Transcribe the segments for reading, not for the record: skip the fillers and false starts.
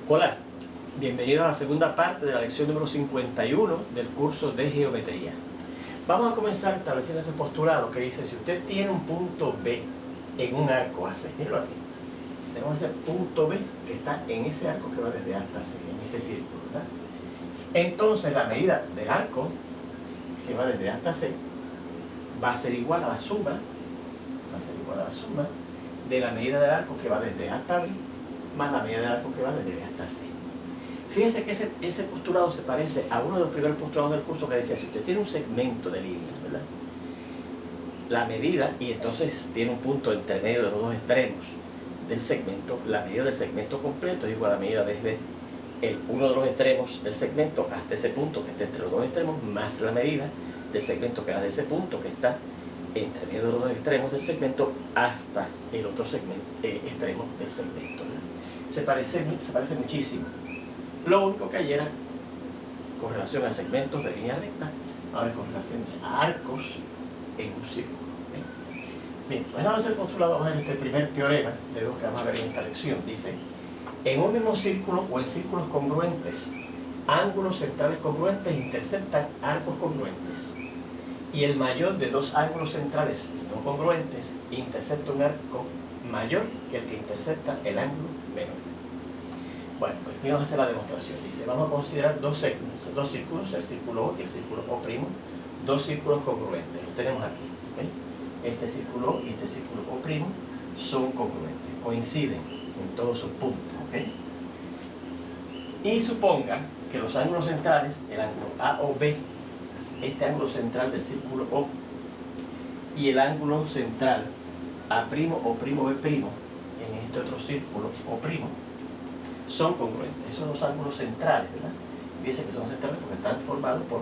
Hola, bienvenido a la segunda parte de la lección número 51 del curso de geometría. Vamos a comenzar estableciendo ese postulado que dice: si usted tiene un punto B en un arco AC, míralo aquí, tenemos ese punto B que está en ese arco que va desde A hasta C, en ese círculo, ¿verdad? Entonces la medida del arco que va desde A hasta C va a ser igual a la suma, de la medida del arco que va desde A hasta B más la medida del arco que va desde B hasta C. Fíjense que ese postulado se parece a uno de los primeros postulados del curso que decía: si usted tiene un segmento de línea, ¿verdad?, la medida, y entonces tiene un punto entre medio de los dos extremos del segmento, la medida del segmento completo es igual a la medida desde uno de los extremos del segmento hasta ese punto que está entre los dos extremos, más la medida del segmento que va de ese punto que está entre medio de los dos extremos del segmento hasta el otro extremo del segmento, ¿verdad? Se parece muchísimo. Lo único que ayer era con relación a segmentos de línea recta, ahora es con relación a arcos en un círculo. Bien, pues vamos a hacer el postulado, vamos a ver este primer teorema de lo que vamos a ver en esta lección. Dice: en un mismo círculo o en círculos congruentes, ángulos centrales congruentes interceptan arcos congruentes, y el mayor de dos ángulos centrales no congruentes intercepta un arco mayor que el que intercepta el ángulo menor. Bueno, pues vamos a hacer la demostración. Dice: vamos a considerar dos círculos, el círculo O y el círculo O', dos círculos congruentes. Los tenemos aquí, ¿okay? Este círculo O y este círculo O' son congruentes, coinciden en todos sus puntos, ¿okay? Y suponga que los ángulos centrales, el ángulo A o B, este ángulo central del círculo O y el ángulo central A' o B', en este otro círculo O', son congruentes. Esos son los ángulos centrales, ¿verdad? Fíjense que son centrales porque están formados por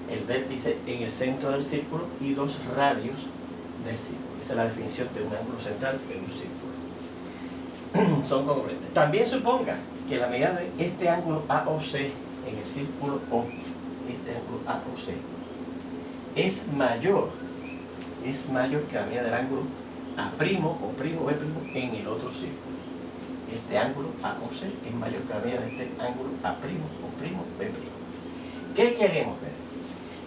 el vértice en el centro del círculo y dos radios del círculo. Esa es la definición de un ángulo central en un círculo. Son congruentes. También suponga que la medida de este ángulo AOC en el círculo O, este ángulo AOC, es mayor que la medida del ángulo A' o B' en el otro círculo. Este ángulo AOC es mayor que la medida de este ángulo A' o B'. ¿Qué queremos ver?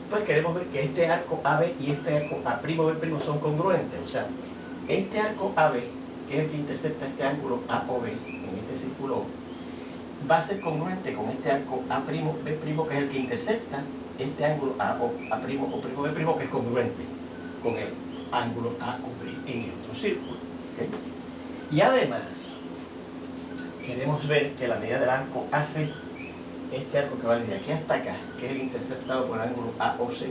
Pues queremos ver que este arco AB y este arco A' o B' son congruentes. O sea, este arco AB, que es el que intercepta este ángulo A o B en este círculo O, va a ser congruente con este arco A' B', que es el que intercepta este ángulo A o B', que es congruente con el ángulo A o B en el otro círculo, ¿okay? Y además queremos ver que la medida del arco AC, este arco que va desde aquí hasta acá, que es el interceptado por el ángulo AOC,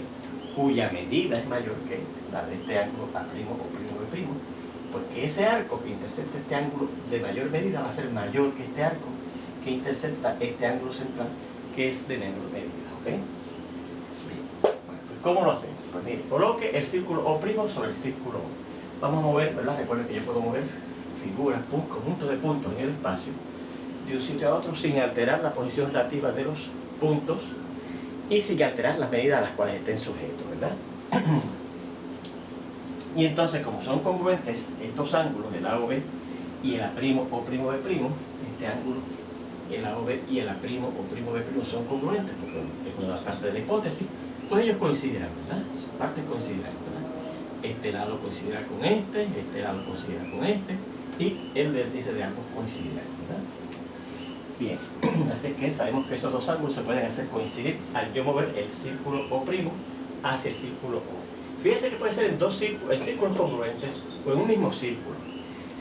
cuya medida es mayor que la de este ángulo A' o B', porque ese arco que intercepta este ángulo de mayor medida va a ser mayor que este arco que intercepta este ángulo central, que es de menor medida, ¿ok? Bien. Bueno, pues ¿cómo lo hacemos? Pues mire, coloque el círculo O' sobre el círculo O. Vamos a mover, ¿verdad? Recuerden que yo puedo mover figuras, conjuntos de puntos en el espacio de un sitio a otro sin alterar la posición relativa de los puntos y sin alterar las medidas a las cuales estén sujetos, ¿verdad? Y entonces, como son congruentes estos ángulos, el A o B y el A' o B', este ángulo, el A o B y el A' o B' son congruentes, porque es una parte de la hipótesis, pues ellos coincidirán, ¿verdad? Sus partes coincidirán, ¿verdad? Este lado coincidirá con este lado coincidirá con este, y el vértice de ambos coincidirá, ¿verdad? Bien, así que sabemos que esos dos ángulos se pueden hacer coincidir al yo mover el círculo O' hacia el círculo O. Fíjense que puede ser en círculos congruentes o en un mismo círculo.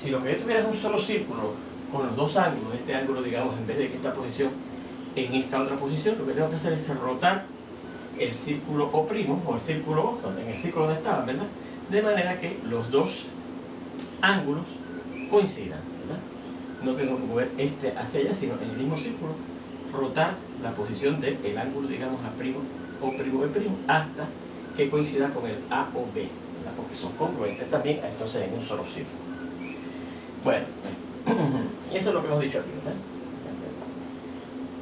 Si lo que yo tuviera es un solo círculo con los dos ángulos, este ángulo, digamos, en vez de que esta posición en esta otra posición, lo que tengo que hacer es rotar el círculo O' o el círculo O, en el círculo donde estaban, ¿verdad? De manera que los dos ángulos coincidan, ¿verdad? No tengo que mover este hacia allá, sino en el mismo círculo rotar la posición del ángulo, digamos, A' o B' hasta que coincida con el A o B, ¿verdad? Porque son congruentes también, entonces en un solo círculo. Bueno, eso es lo que hemos dicho aquí, ¿verdad?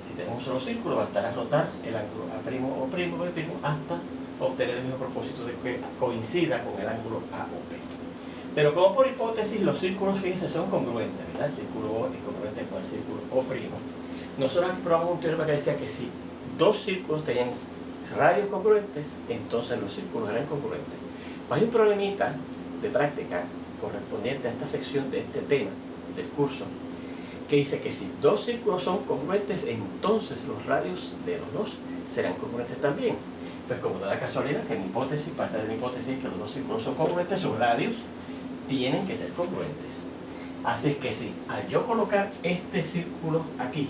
Si tenemos un solo círculo, bastará rotar el ángulo A' o B' hasta obtener el mismo propósito de que coincida con el ángulo A o B. Pero como por hipótesis los círculos, fíjense, son congruentes, ¿verdad? El círculo O es congruente con el círculo O'. nosotros aquí probamos un teorema que decía que si dos círculos tenían radios congruentes, entonces los círculos eran congruentes. Hay un problemita de práctica correspondiente a esta sección de este tema del curso, que dice que si dos círculos son congruentes, entonces los radios de los dos serán congruentes también. Pues como da la casualidad que mi hipótesis, parte de mi hipótesis es que los dos círculos son congruentes, sus radios tienen que ser congruentes. Así es que sí, al yo colocar este círculo aquí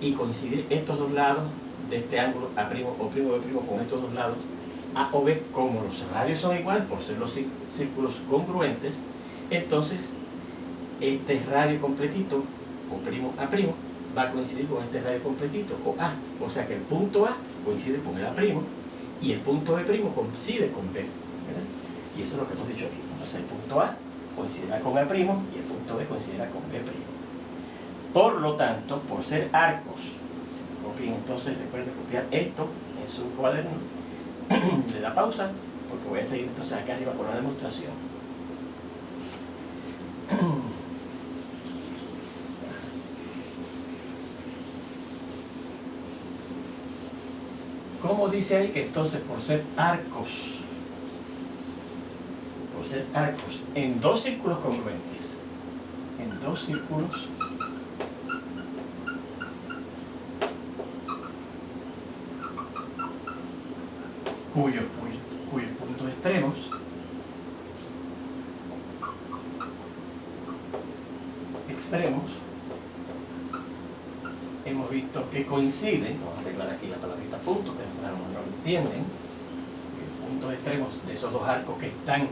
y coincidir estos dos lados de este ángulo A' o B' con estos dos lados A o B, como los radios son iguales por ser los círculos congruentes, entonces este radio completito o primo A' va a coincidir con este radio completito o A, o sea que el punto A coincide con el A' y el punto B' coincide con B, ¿verdad? Y eso es lo que hemos dicho aquí. Entonces el punto A coincidirá con A' y el punto B coincidirá con B'. Por lo tanto, por ser arcos, copien entonces, recuerden copiar esto en su cuaderno, le da pausa, porque voy a seguir entonces acá arriba con la demostración. ¿Cómo dice ahí que entonces por ser arcos en dos círculos congruentes, en dos círculos cuyos puntos extremos hemos visto que coinciden, vamos a arreglar aquí la palabrita punto, que no lo entienden, los puntos extremos de esos dos arcos que están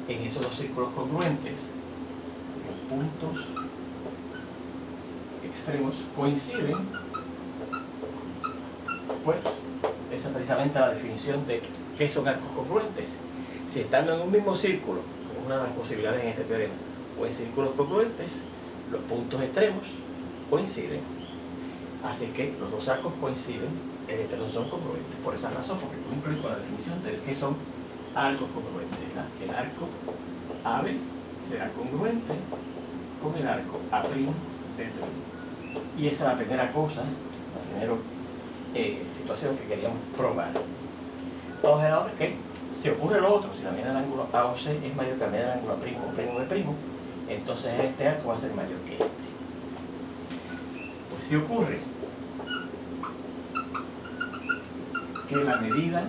en esos dos círculos congruentes, los puntos extremos coinciden, pues esa es precisamente la definición de qué son arcos congruentes. Si estando en un mismo círculo, como una de las posibilidades en este teorema, o en círculos congruentes, los puntos extremos coinciden. Así que los dos arcos coinciden, son congruentes. Por esa razón, porque cumplen con la definición de qué son arcos congruentes, ¿verdad? El arco AB será congruente con el arco A'B'. Y esa es la primera cosa, la primera situación que queríamos probar. Vamos a ver ahora que si ocurre lo otro, si la medida del ángulo AOC es mayor que la medida del ángulo A' o B', entonces este arco va a ser mayor que este. Pues si ocurre que la medida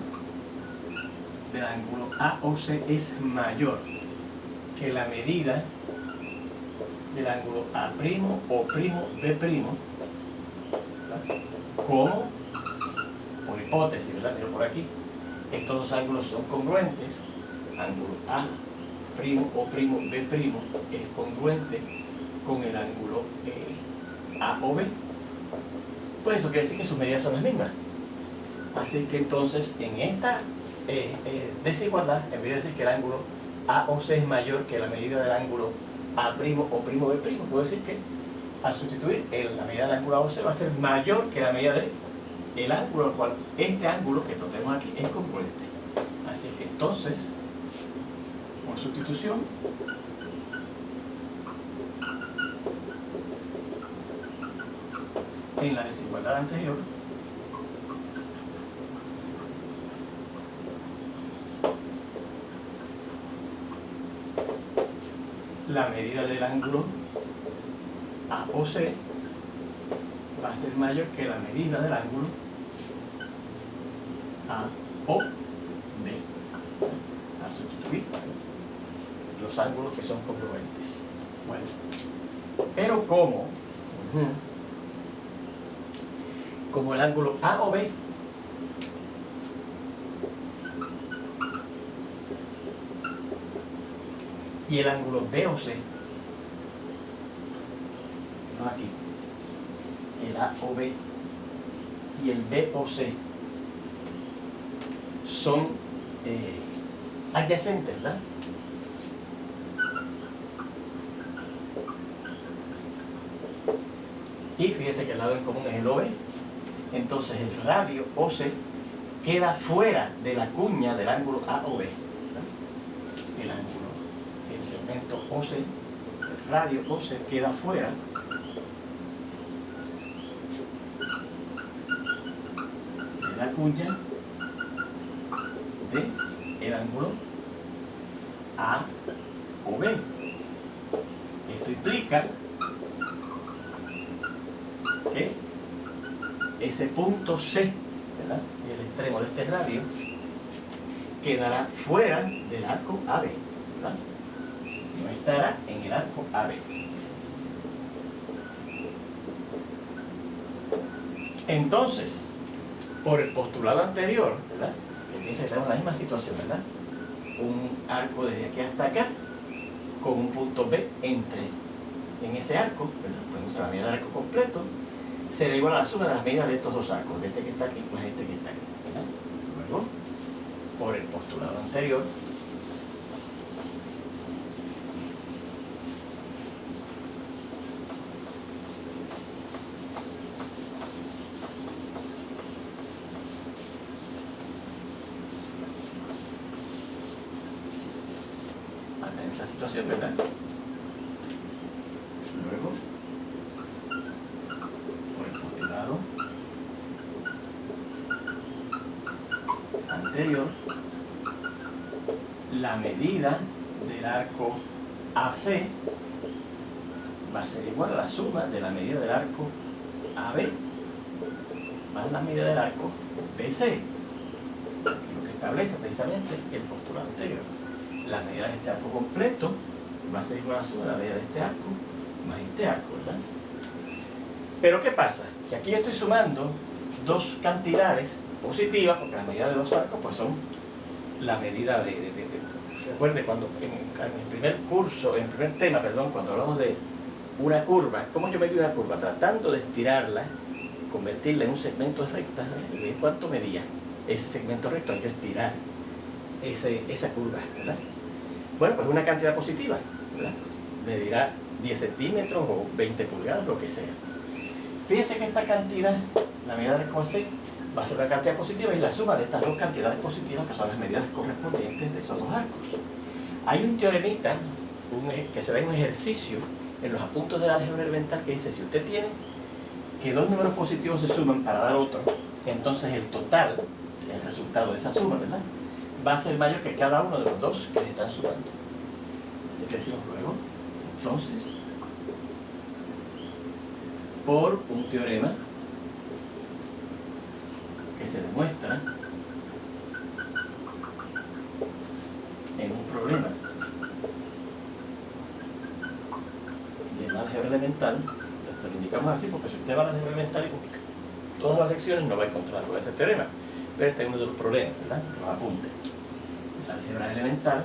del ángulo AOC es mayor que la medida del ángulo A' o B', como por hipótesis, ¿verdad? Pero por aquí estos dos ángulos son congruentes, ángulo A' o B' es congruente con el ángulo A o B, pues eso quiere decir que sus medidas son las mismas. Así que entonces en esta desigualdad, en vez de decir que el ángulo AOC es mayor que la medida del ángulo A' o B', puedo decir que al sustituir la medida del ángulo AOC va a ser mayor que la medida del ángulo al cual este ángulo que tenemos aquí es congruente. Así que entonces, por sustitución, en la desigualdad anterior, la medida del ángulo AOC va a ser mayor que la medida del ángulo AOB, al sustituir los ángulos que son congruentes. Bueno, pero como el ángulo AOB y el ángulo BOC, no aquí, el AOB y el BOC son adyacentes, ¿verdad? Y fíjese que el lado en común es el OB, entonces el radio OC queda fuera de la cuña del ángulo AOB. El segmento OC, el radio OC queda fuera la cuña del ángulo A o B. Esto implica que ese punto C, ¿verdad?, el extremo de este radio, quedará fuera del arco AB, ¿verdad? No estará en el arco AB. Entonces, por el postulado anterior, ¿verdad?, que piensa que tenemos la misma situación, ¿verdad?, un arco desde aquí hasta acá con un punto B en ese arco, ¿verdad?, podemos usar la medida del arco completo, será igual a la suma de las medidas de estos dos arcos, de este que está aquí más este que está aquí, ¿verdad? Luego, por el postulado anterior, hasta en esta situación, ¿verdad? Luego, por el postulado anterior, la medida del arco AC va a ser igual a la suma de la medida del arco AB más la medida del arco BC, lo que establece precisamente el postulado anterior. La medida de este arco completo va a ser igual a la suma de la medida de este arco más este arco, ¿verdad? Pero ¿qué pasa? Que aquí yo estoy sumando dos cantidades positivas, porque las medidas de dos arcos pues son la medida recuerde, cuando en el primer curso, en el primer tema, perdón, cuando hablamos de una curva, ¿cómo yo medí una curva? Tratando de estirarla, convertirla en un segmento recta, ¿eh? ¿Cuánto medía ese segmento recto? Hay que estirar esa curva, ¿verdad? Bueno, pues una cantidad positiva, ¿verdad? Medirá 10 centímetros o 20 pulgadas, lo que sea. Fíjense que esta cantidad, la medida del arco AC, va a ser una cantidad positiva y la suma de estas dos cantidades positivas, que son las medidas correspondientes de esos dos arcos. Hay un teoremita que se da en un ejercicio en los apuntes del álgebra elemental que dice: si usted tiene que dos números positivos se suman para dar otro, entonces el total, el resultado de esa suma, ¿verdad?, va a ser mayor que cada uno de los dos que se están sumando. Así que decimos luego, entonces, por un teorema que se demuestra en un problema del álgebra elemental, esto lo indicamos así porque si usted va al álgebra elemental y busca todas las lecciones no va a encontrar con ese teorema, pero este es uno de los problemas, ¿verdad?, los apuntes. El álgebra elemental,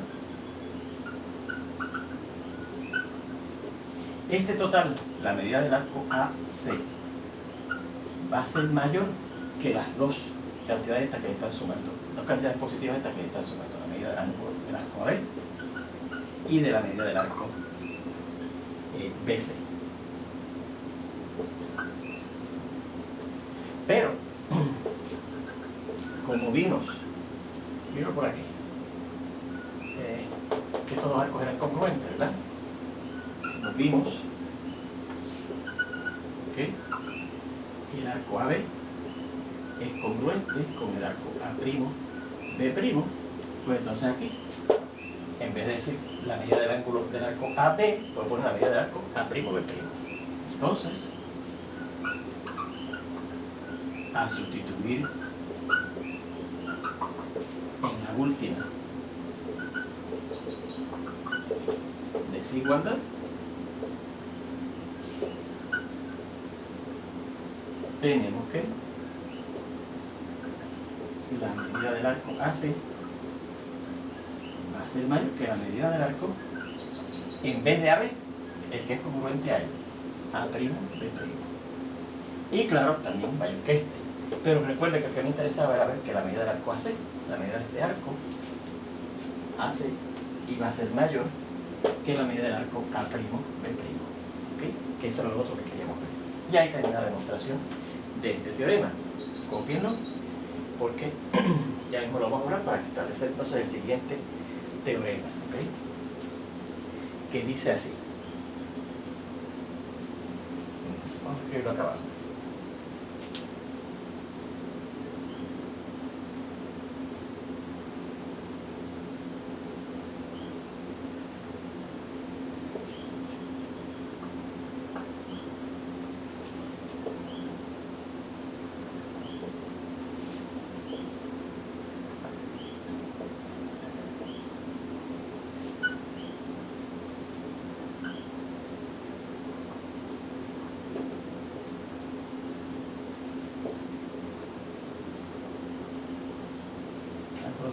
este total, la medida del arco AC, va a ser mayor que las dos cantidades estas que le están sumando, dos cantidades positivas estas que le están sumando, la medida del arco AB y de la medida del arco BC. Pero, como vimos por aquí, que estos dos arcos eran congruentes, ¿verdad? Nos vimos que el arco AB es congruente con el arco A'B', pues entonces aquí, en vez de decir la medida del ángulo del arco AB, puedo poner la medida del arco A'B'. Entonces, a sustituir en la última desigualdad, tenemos que la medida del arco AC va a ser mayor que la medida del arco, en vez de AB, el que es congruente a él, A'B'. Y claro, también mayor que este. Pero recuerde que lo que me interesaba era ver que la medida del arco AC, la medida de este arco AC, iba a ser mayor que la medida del arco A'B'. ¿Okay? Que eso era lo otro que queríamos ver. Y ahí termina la demostración de este teorema. Cópienlo, porque ya mismo lo vamos a borrar para establecer entonces el siguiente teorema, ¿okay?, que dice así. Vamos a escribirlo acá abajo.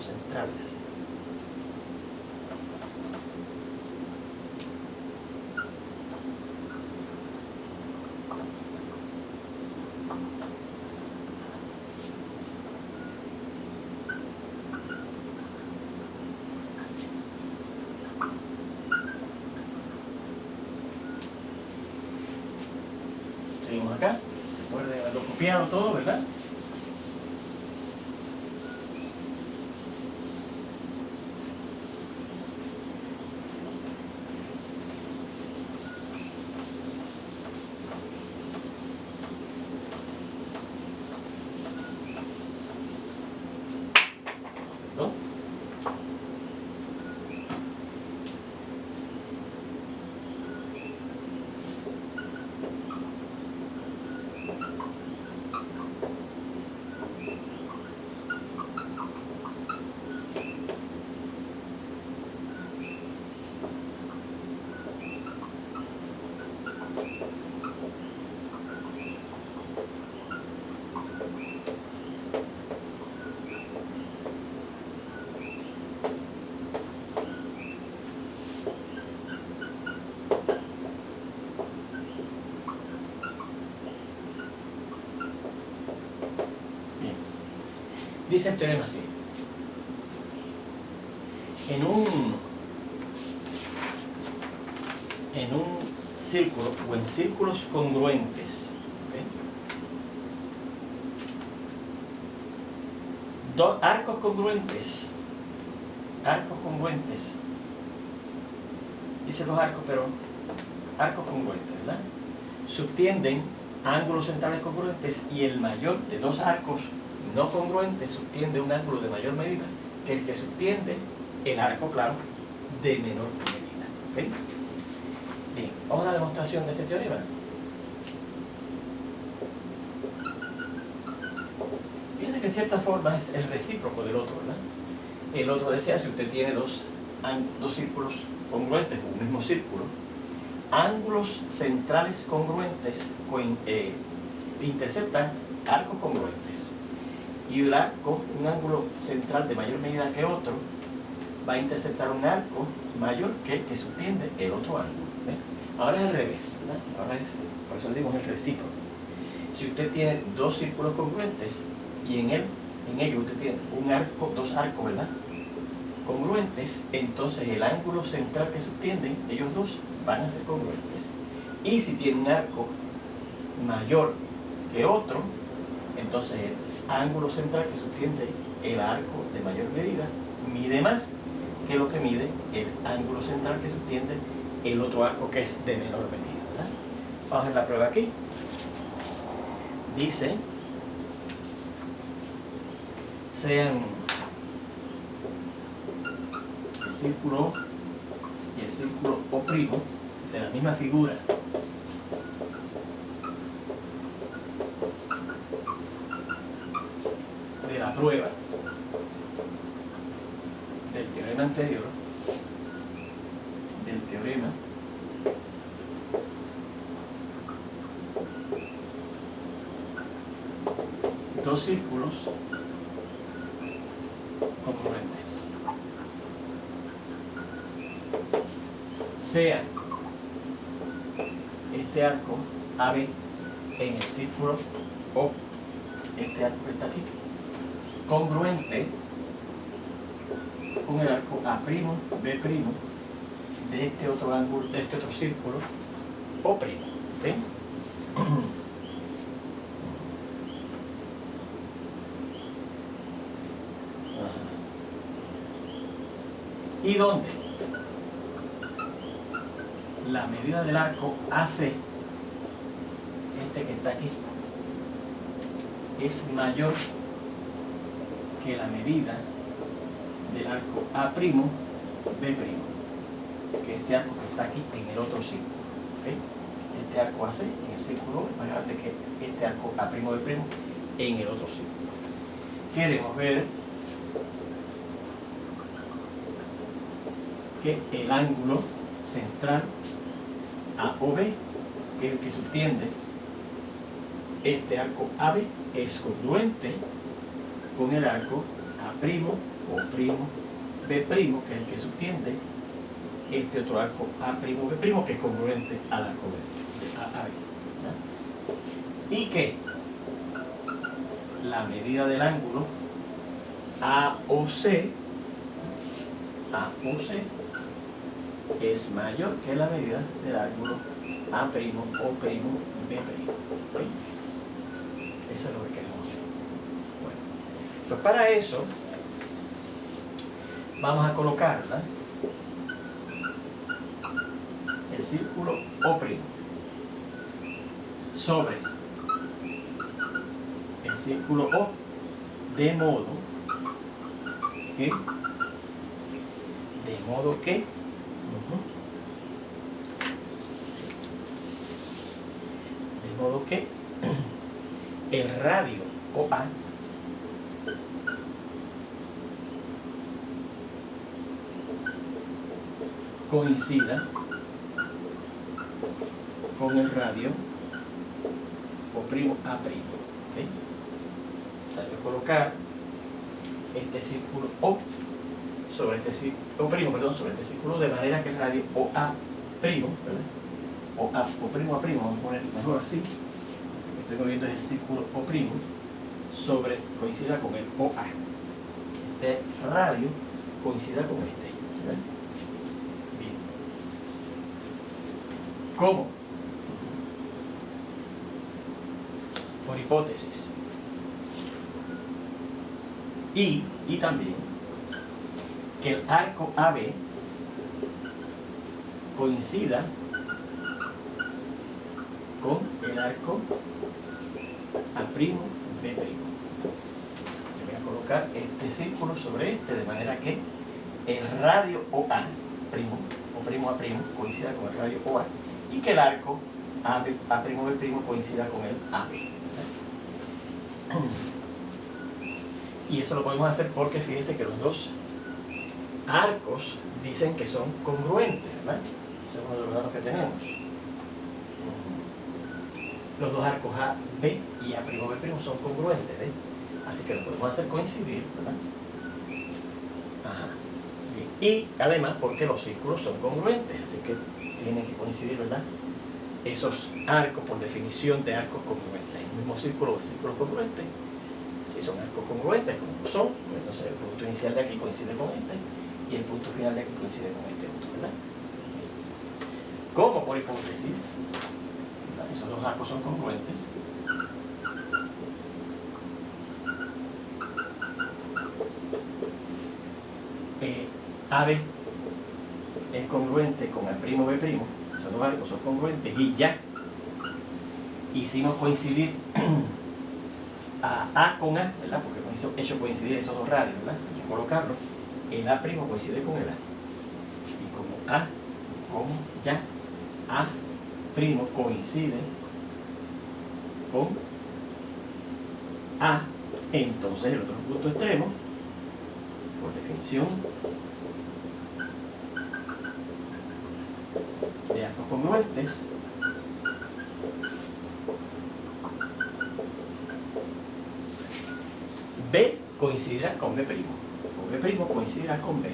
ángulos centrales. Seguimos acá. Recuerden haberlo copiado todo, ¿verdad? ¿No? Dice el teorema así. En un círculo o en círculos congruentes, ¿okay? Dos arcos congruentes, dice dos arcos, pero arcos congruentes, ¿verdad? Subtienden ángulos centrales congruentes y el mayor de dos arcos no congruente subtiende un ángulo de mayor medida que el que subtiende el arco, claro, de menor medida. ¿Okay? Bien, vamos a la demostración de este teorema. Fíjense que en cierta forma es el recíproco del otro, ¿verdad? El otro desea, si usted tiene dos círculos congruentes o un mismo círculo, ángulos centrales congruentes interceptan arcos congruentes. Y el arco, un ángulo central de mayor medida que otro, va a interceptar un arco mayor que el que subtiende el otro ángulo. ¿Ves? Ahora es al revés, ¿verdad? Ahora es, por eso le digo, es el recíproco. Si usted tiene dos círculos congruentes y en ellos usted tiene dos arcos, ¿verdad?, congruentes, entonces el ángulo central que subtienden ellos dos van a ser congruentes. Y si tiene un arco mayor que otro, entonces el ángulo central que subtiende el arco de mayor medida mide más que lo que mide el ángulo central que subtiende el otro arco que es de menor medida, ¿verdad? Vamos a ver la prueba aquí. Dice, sean el círculo y el círculo O' de la misma figura, de la prueba del teorema anterior, del teorema dos círculos congruentes, sea este arco AB en el círculo O, este arco que está aquí, congruente con el arco A'B' de este otro ángulo, de este otro círculo O'. ¿Okay? ¿Y dónde? La medida del arco AC, este que está aquí, es mayor que la medida del arco A'B', que este arco que está aquí en el otro círculo. ¿Okay? Este arco AC en el círculo es más grande que este arco A'B' en el otro círculo. Queremos ver que el ángulo central AOB, que es el que subtiende este arco AB, es congruente con el arco A'B' O', B', que es el que subtiende este otro arco A', B', que es congruente al arco B, A, B. Y que la medida del ángulo AOC es mayor que la medida del ángulo A', O', B'. ¿Okay? Eso es lo que queremos hacer. Bueno, pues para eso vamos a colocar, ¿verdad?, el círculo O' sobre el círculo O, de modo que el radio OA coincida con el radio O'A'. ¿Okay? O sea, yo colocar este círculo O sobre este círculo, sobre este círculo, de manera que el radio OA', ¿verdad? O', A', vamos a poner mejor así. Lo que estoy moviendo es el círculo O' coincida con el OA. Este radio coincida con este, ¿verdad? Bien. ¿Cómo? Por hipótesis. Y también que el arco AB coincida con el arco A', B'. Yo voy a colocar este círculo sobre este, de manera que el radio OA', A' coincida con el radio OA, y que el arco A', B' coincida con el AB. Y eso lo podemos hacer porque fíjense que los dos arcos dicen que son congruentes, ¿verdad? Ese es uno de los datos que tenemos. Los dos arcos A, B y A', B' son congruentes, ¿ves? Así que lo podemos hacer coincidir, ¿verdad? Ajá. Bien. Y además porque los círculos son congruentes, así que tienen que coincidir, ¿verdad? Esos arcos, por definición de arcos congruentes. El mismo círculo de círculos congruentes. Si son arcos congruentes, como son, pues entonces el punto inicial de aquí coincide con este y el punto final de aquí coincide con este otro, ¿verdad? Como por hipótesis, ¿verdad?, esos dos arcos son congruentes, AB es congruente con A', B', esos dos arcos son congruentes y ya hicimos coincidir a con A, ¿verdad? Porque hemos hecho coincidir esos dos radios, ¿verdad? Hay que colocarlo. El A' coincide con el A. Y como ya A' coincide con A, entonces el otro punto extremo, por definición de arcos congruentes, B coincidirá con B', o B' coincidirá con B.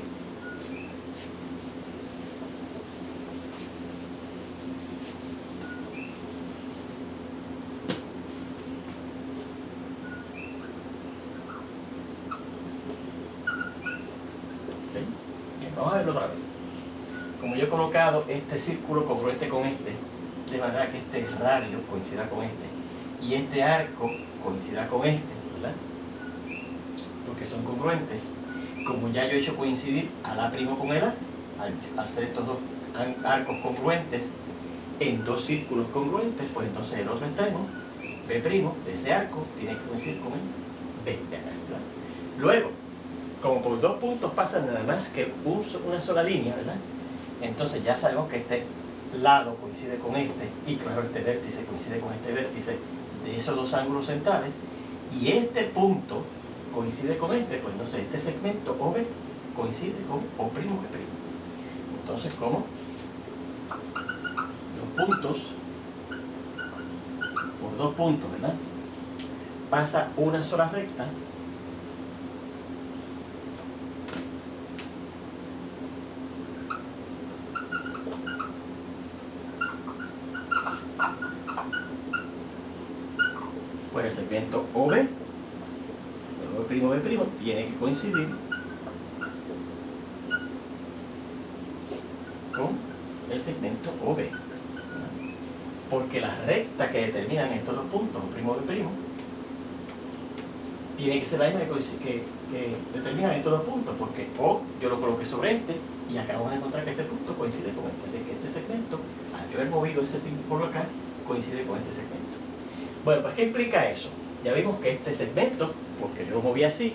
¿Okay? Bien, vamos a verlo otra vez. Como yo he colocado este círculo congruente con este, de manera que este radio coincida con este, y este arco coincida con este, ¿verdad?, porque son congruentes. Como ya yo he hecho coincidir al A' con el A, al ser estos dos arcos congruentes en dos círculos congruentes, pues entonces el otro extremo, B' de ese arco, tiene que coincidir con el B de acá, ¿verdad? Luego, como por dos puntos pasan nada más que una sola línea, ¿verdad?, entonces ya sabemos que este lado coincide con este, y claro, este vértice coincide con este vértice de esos dos ángulos centrales, y este punto coincide con este, pues entonces este segmento OB coincide con O', B'. Entonces, como por dos puntos, ¿verdad?, pasa una sola recta, pues el segmento OB, el OB', tiene que coincidir con el segmento OB. Porque las rectas que determinan estos dos puntos, O', OB', tiene que ser la misma que determinan estos dos puntos, porque O yo lo coloqué sobre este y acabamos de encontrar que este punto coincide con este. Así que este segmento, al yo haber movido ese símbolo acá, coincide con este segmento. Bueno, pues ¿qué implica eso? Ya vimos que este segmento, porque yo lo moví así,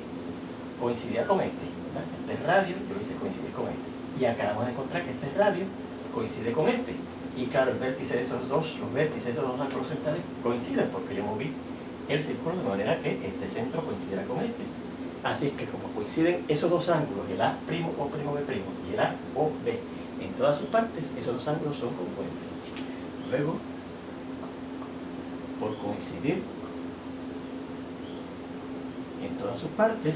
coincidía con este, ¿verdad? Este es radio, yo lo hice coincidir con este. Y acabamos de encontrar que este es radio, coincide con este. Y claro, el vértice de esos dos, los vértices de esos dos ángulos centrales coinciden porque yo moví el círculo de manera que este centro coincidiera con este. Así es que como coinciden esos dos ángulos, el A', O', B' y el A, O, B, en todas sus partes, esos dos ángulos son congruentes. Luego, por coincidir en todas sus partes,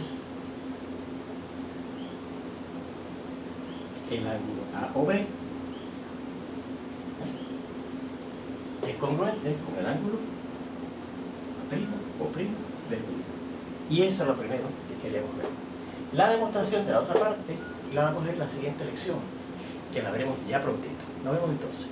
el ángulo AOB es congruente con el ángulo O', B'. Y eso es lo primero que queríamos ver. La demostración de la otra parte la vamos a ver en la siguiente lección, que la veremos ya prontito. Nos vemos entonces.